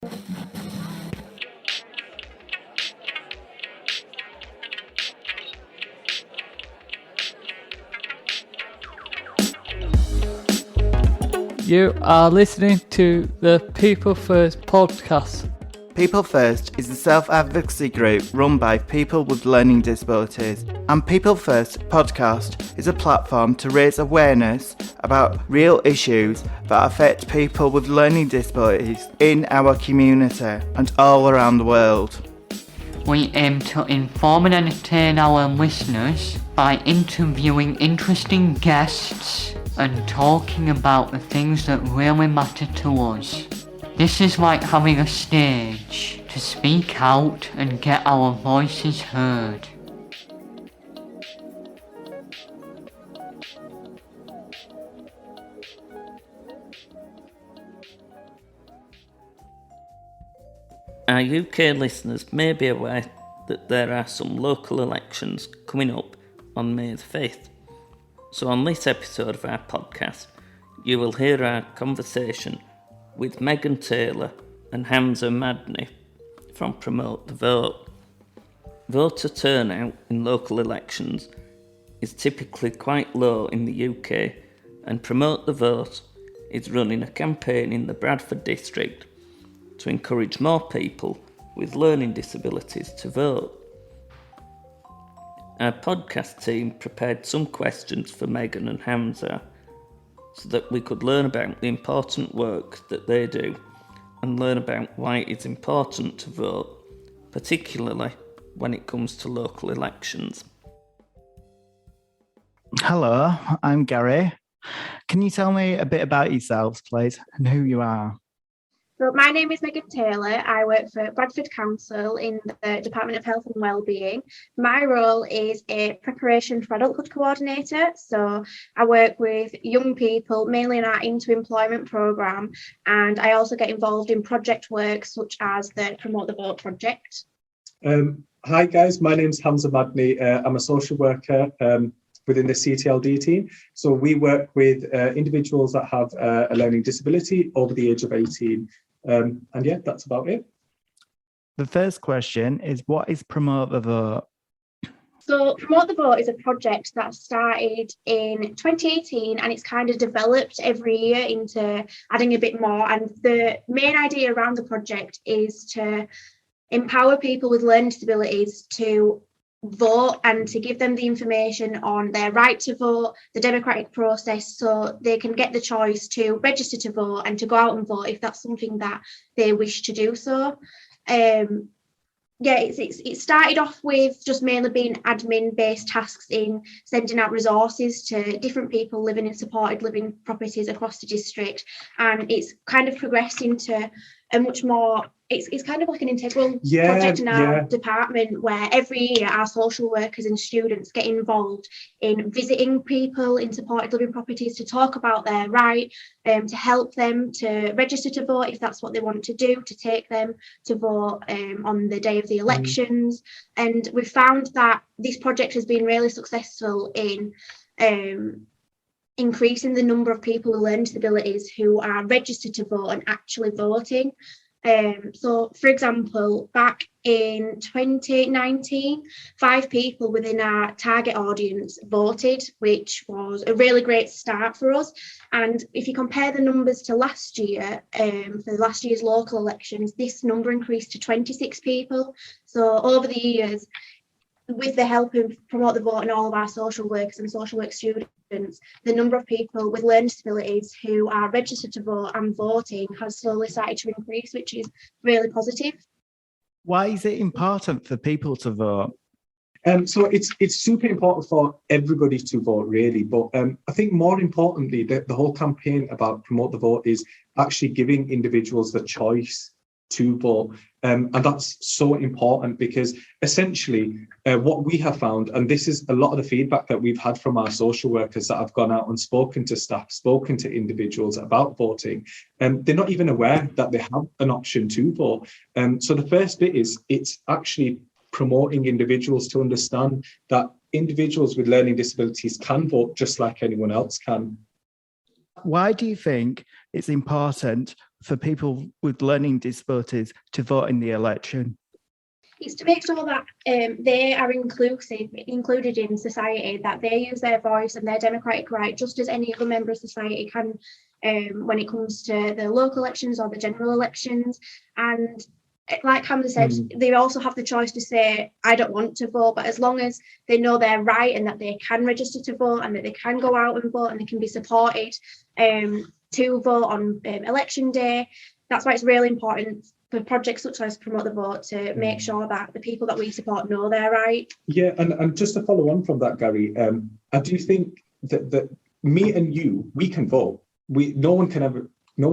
You are listening to the People First podcast. People First is a self-advocacy group run by people with learning disabilities, and People First podcast is a platform to raise awareness about real issues that affect people with learning disabilities in our community and all around the world. We aim to inform and entertain our listeners by interviewing interesting guests and talking about the things that really matter to us. This is like having a stage to speak out and get our voices heard. Our UK listeners may be aware that there are some local elections coming up on May the 5th. So on this episode of our podcast, you will hear our conversation with Megan Taylor and Hamza Madni from Promote the Vote. Voter turnout in local elections is typically quite low in the UK, and Promote the Vote is running a campaign in the Bradford district to encourage more people with learning disabilities to vote. Our podcast team prepared some questions for Megan and Hamza so that we could learn about the important work that they do and learn about why it's important to vote, particularly when it comes to local elections. Hello, I'm Gary. Can you tell me a bit about yourselves, please, and who you are? So my name is Megan Taylor. I work for Bradford Council in the Department of Health and Wellbeing. My role is a preparation for adulthood coordinator. So I work with young people, mainly in our Into Employment programme, and I also get involved in project work such as the Promote the Vote project. Hi guys, my name's Hamza Madni. I'm a social worker within the CTLD team. So we work with individuals that have a learning disability over the age of 18. And yeah, that's about it. The first question is, what is Promote the Vote? So Promote the Vote is a project that started in 2018, and it's kind of developed every year into adding a bit more. And the main idea around the project is to empower people with learning disabilities to vote and to give them the information on their right to vote, the democratic process, so they can get the choice to register to vote and to go out and vote if that's something that they wish to do so. It started off with just mainly being admin-based tasks in sending out resources to different people living in supported living properties across the district, and it's kind of progressed into a much more, it's kind of like an integral project in our department, where every year our social workers and students get involved in visiting people in supported living properties to talk about their right, to help them to register to vote if that's what they want to do, to take them to vote on the day of the elections. And we've found that this project has been really successful in increasing the number of people with learning disabilities who are registered to vote and actually voting. So, for example, back in 2019, 5 people within our target audience voted, which was a really great start for us. And if you compare the numbers to last year, for last year's local elections, this number increased to 26 people. So over the years, with the help of Promote the Vote and all of our social workers and social work students, the number of people with learning disabilities who are registered to vote and voting has slowly started to increase, which is really positive. Why is it important for people to vote? So it's super important for everybody to vote, really. But I think more importantly, the whole campaign about Promote the Vote is actually giving individuals the choice to vote. And that's so important, because essentially what we have found, and this is a lot of the feedback that we've had from our social workers that have gone out and spoken to staff, spoken to individuals about voting, they're not even aware that they have an option to vote. So the first bit is it's actually promoting individuals to understand that individuals with learning disabilities can vote just like anyone else can. Why do you think it's important for people with learning disabilities to vote in the election? It's to make sure that they are included in society, that they use their voice and their democratic right just as any other member of society can when it comes to the local elections or the general elections. And like Hamza said, they also have the choice to say, I don't want to vote, but as long as they know they're right and that they can register to vote and that they can go out and vote and they can be supported to vote on election day. That's why it's really important for projects such as Promote the Vote to make sure that the people that we support know they're right. Yeah, and just to follow on from that, Gary, I do think that me and you, we can vote. No one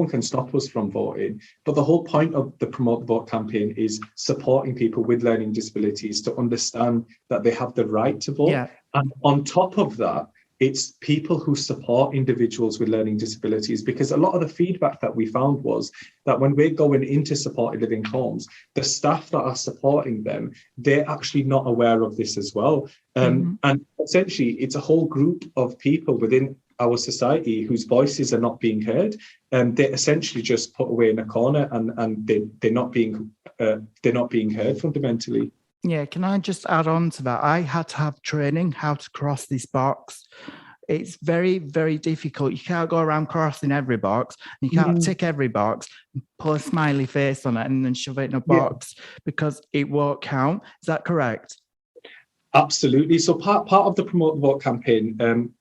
can stop us from voting. But the whole point of the Promote the Vote campaign is supporting people with learning disabilities to understand that they have the right to vote. Yeah. And on top of that, it's people who support individuals with learning disabilities, because a lot of the feedback that we found was that when we're going into supported living homes, the staff that are supporting them, they're actually not aware of this as well. And essentially, it's a whole group of people within our society whose voices are not being heard, and they're essentially just put away in a corner, and they're not being heard fundamentally. Yeah, can I just add on to that? I had to have training how to cross this box. It's very, very difficult. You can't go around crossing every box. You can't tick every box, put a smiley face on it and then shove it in a box because it won't count. Is that correct? Absolutely. So part of the Promote the Vote campaign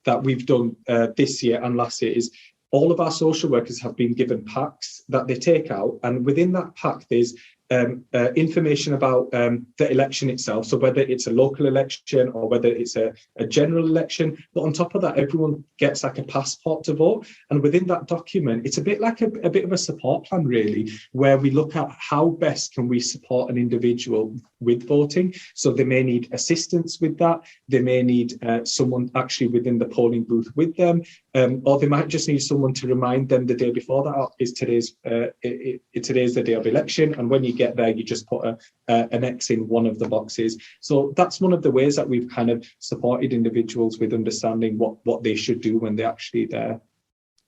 that we've done this year and last year is all of our social workers have been given packs that they take out. And within that pack, there's information about the election itself, so whether it's a local election or whether it's a general election. But on top of that, everyone gets like a passport to vote, and within that document it's a bit like a bit of a support plan, really, where we look at how best can we support an individual with voting. So they may need assistance with that, they may need someone actually within the polling booth with them, or they might just need someone to remind them the day before that today's the day of election, and when you get there, you just put an X in one of the boxes. So that's one of the ways that we've kind of supported individuals with understanding what they should do when they're actually there.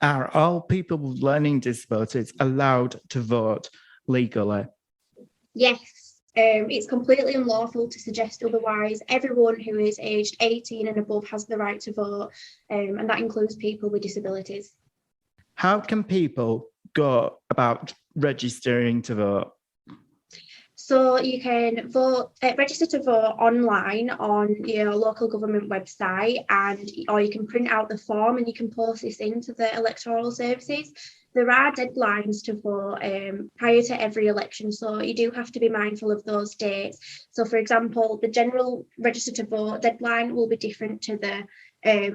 Are all people with learning disabilities allowed to vote legally? Yes. It's completely unlawful to suggest otherwise. Everyone who is aged 18 and above has the right to vote, and that includes people with disabilities. How can people go about registering to vote? So you can register to vote online on your local government website, or you can print out the form and you can post this into the electoral services. There are deadlines to vote prior to every election, so you do have to be mindful of those dates. So, for example, the general register to vote deadline will be different to the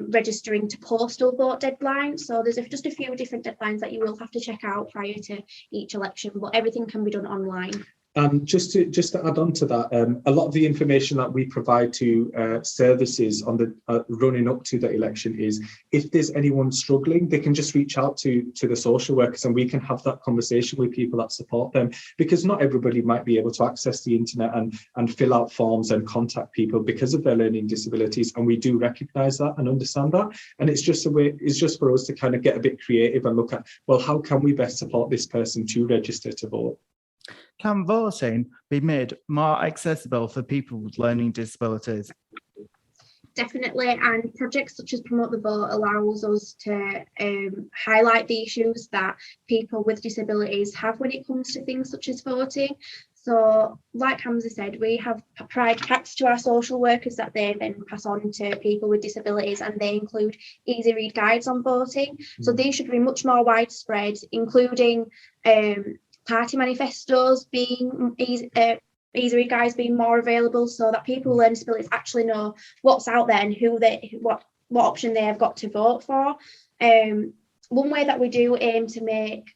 registering to postal vote deadline. So there's just a few different deadlines that you will have to check out prior to each election, but everything can be done online. And just to add on to that, a lot of the information that we provide to services on the running up to the election is, if there's anyone struggling, they can just reach out to the social workers and we can have that conversation with people that support them, because not everybody might be able to access the internet and fill out forms and contact people because of their learning disabilities, and we do recognise that and understand that. And it's just for us to kind of get a bit creative and look at, well, how can we best support this person to register to vote? Can voting be made more accessible for people with learning disabilities? Definitely, and projects such as Promote the Vote allows us to highlight the issues that people with disabilities have when it comes to things such as voting. So, like Hamza said, we have provide packs to our social workers that they then pass on to people with disabilities, and they include easy read guides on voting. So these should be much more widespread, including party manifestos being easy read guides being more available, so that people with learning disabilities actually know what's out there and what option they have got to vote for. One way that we do aim to make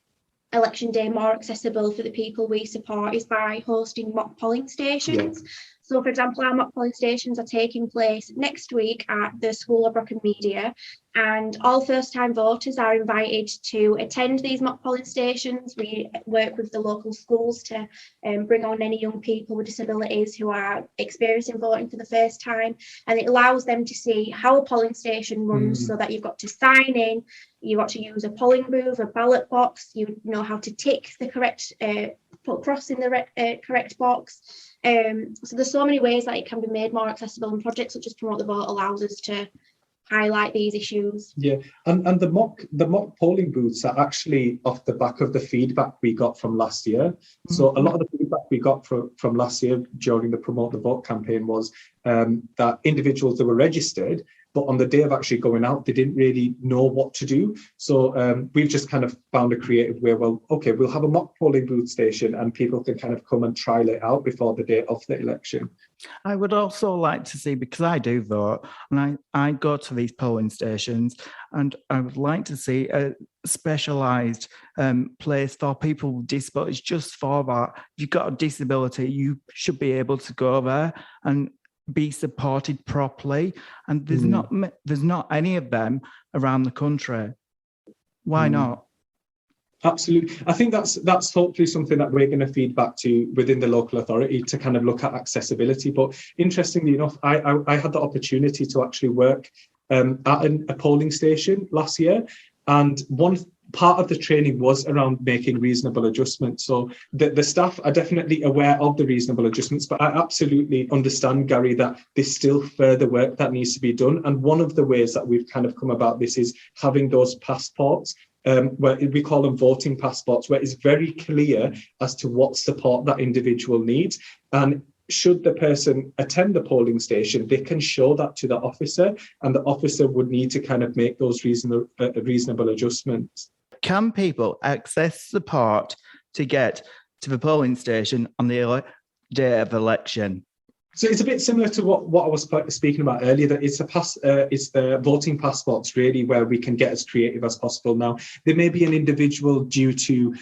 election day more accessible for the people we support is by hosting mock polling stations. So, for example, our mock polling stations are taking place next week at the School of Rock and Media, and all first-time voters are invited to attend these mock polling stations. We work with the local schools to bring on any young people with disabilities who are experiencing voting for the first time, and it allows them to see how a polling station runs, so that you've got to sign in, you've got to use a polling booth, a ballot box, you know how to tick the correct, put cross in the correct box. So there's so many ways that it can be made more accessible, and projects such as Promote the Vote allows us to highlight these issues. Yeah, and the mock polling booths are actually off the back of the feedback we got from last year. So a lot of the feedback we got from last year during the Promote the Vote campaign was that individuals that were registered, but on the day of actually going out, they didn't really know what to do. So we've just kind of found a creative way. Well, okay, we'll have a mock polling booth station and people can kind of come and trial it out before the day of the election. I would also like to see, because I do vote, and I go to these polling stations, and I would like to see a specialised place for people with disabilities, just for that. If you've got a disability, you should be able to go there and be supported properly. And there's not any of them around the country. Why not? Absolutely. I think that's hopefully something that we're going to feed back to within the local authority to kind of look at accessibility. But interestingly enough, I had the opportunity to actually work at a polling station last year, and one part of the training was around making reasonable adjustments. So the staff are definitely aware of the reasonable adjustments, but I absolutely understand, Gary, that there's still further work that needs to be done. And one of the ways that we've kind of come about this is having those passports, where we call them voting passports, where it's very clear as to what support that individual needs. And should the person attend the polling station, they can show that to the officer, and the officer would need to kind of make those reasonable adjustments. Can people access support to get to the polling station on the day of election? So it's a bit similar to what I was speaking about earlier, that it's the voting passports really where we can get as creative as possible. Now, there may be an individual due to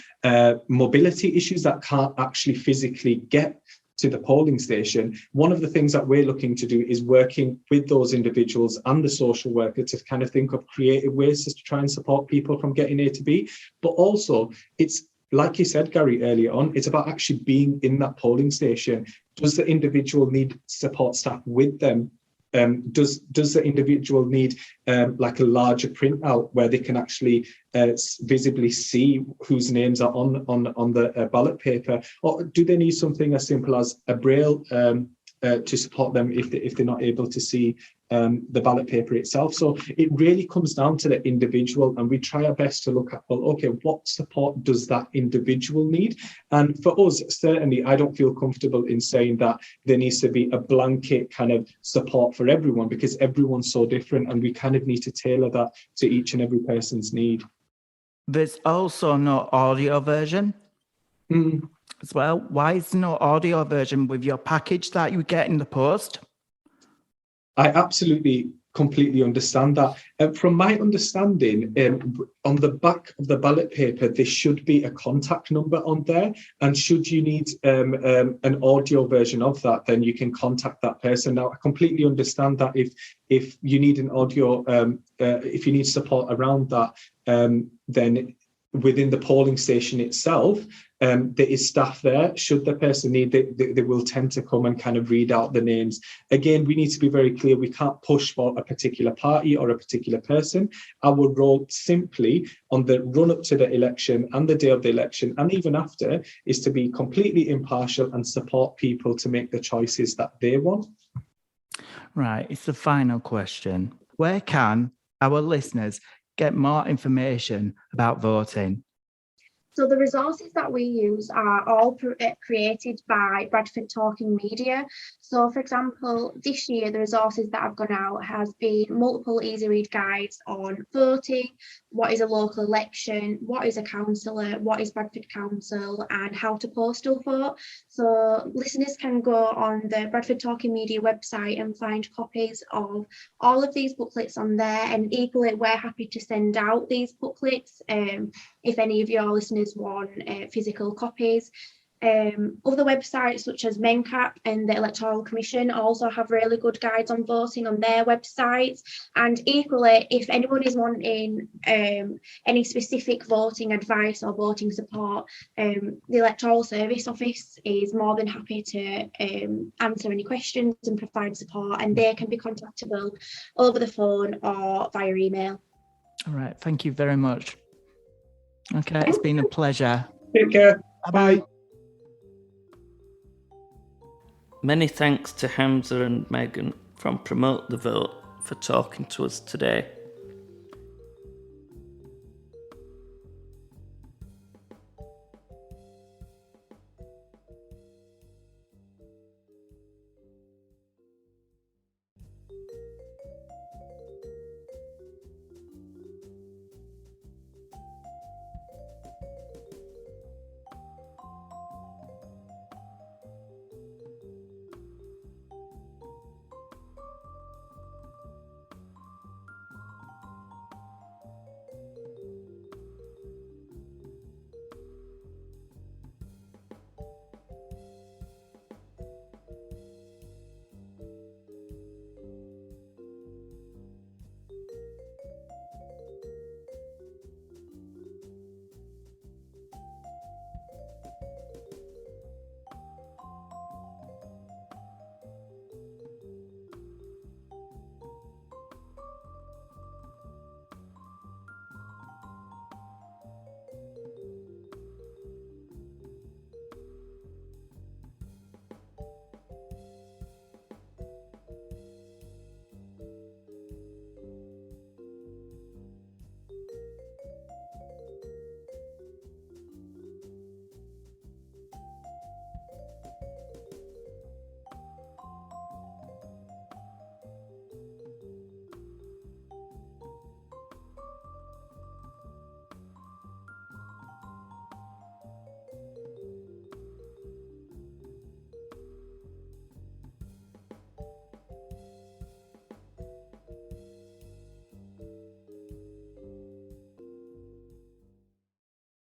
mobility issues that can't actually physically get to the polling station. One of the things that we're looking to do is working with those individuals and the social worker to kind of think of creative ways to try and support people from getting A to B. But also, it's like you said, Gary, earlier on, it's about actually being in that polling station. Does the individual need support staff with them? Does the individual need like a larger printout where they can actually visibly see whose names are on the ballot paper, or do they need something as simple as a braille to support them if they're not able to see the ballot paper itself? So it really comes down to the individual, and we try our best to look at, well, okay, what support does that individual need? And for us, certainly, I don't feel comfortable in saying that there needs to be a blanket kind of support for everyone, because everyone's so different, and we kind of need to tailor that to each and every person's need. There's also no audio version as well. Why is no audio version with your package that you get in the post? I absolutely completely understand that. From my understanding, on the back of the ballot paper, there should be a contact number on there. And should you need an audio version of that, then you can contact that person. Now, I completely understand that if you need an audio, if you need support around that, then within the polling station itself, there is staff there. Should the person need it, they will tend to come and kind of read out the names. Again, we need to be very clear. We can't push for a particular party or a particular person. Our role simply on the run up to the election and the day of the election, and even after, is to be completely impartial and support people to make the choices that they want. Right, it's the final question. Where can our listeners get more information about voting? So the resources that we use are all created by Bradford Talking Media. So, for example, this year, the resources that have gone out has been multiple easy read guides on voting, what is a local election, what is a councillor, what is Bradford Council, and how to postal vote. So listeners can go on the Bradford Talking Media website and find copies of all of these booklets on there. And equally, we're happy to send out these booklets if any of your listeners want physical copies. Other websites such as MENCAP and the Electoral Commission also have really good guides on voting on their websites. And equally, if anyone is wanting any specific voting advice or voting support, the Electoral Service Office is more than happy to answer any questions and provide support, and they can be contactable over the phone or via email. All right, thank you very much. Okay, it's been a pleasure. Take care. Bye. Many thanks to Hamza and Megan from Promote the Vote for talking to us today.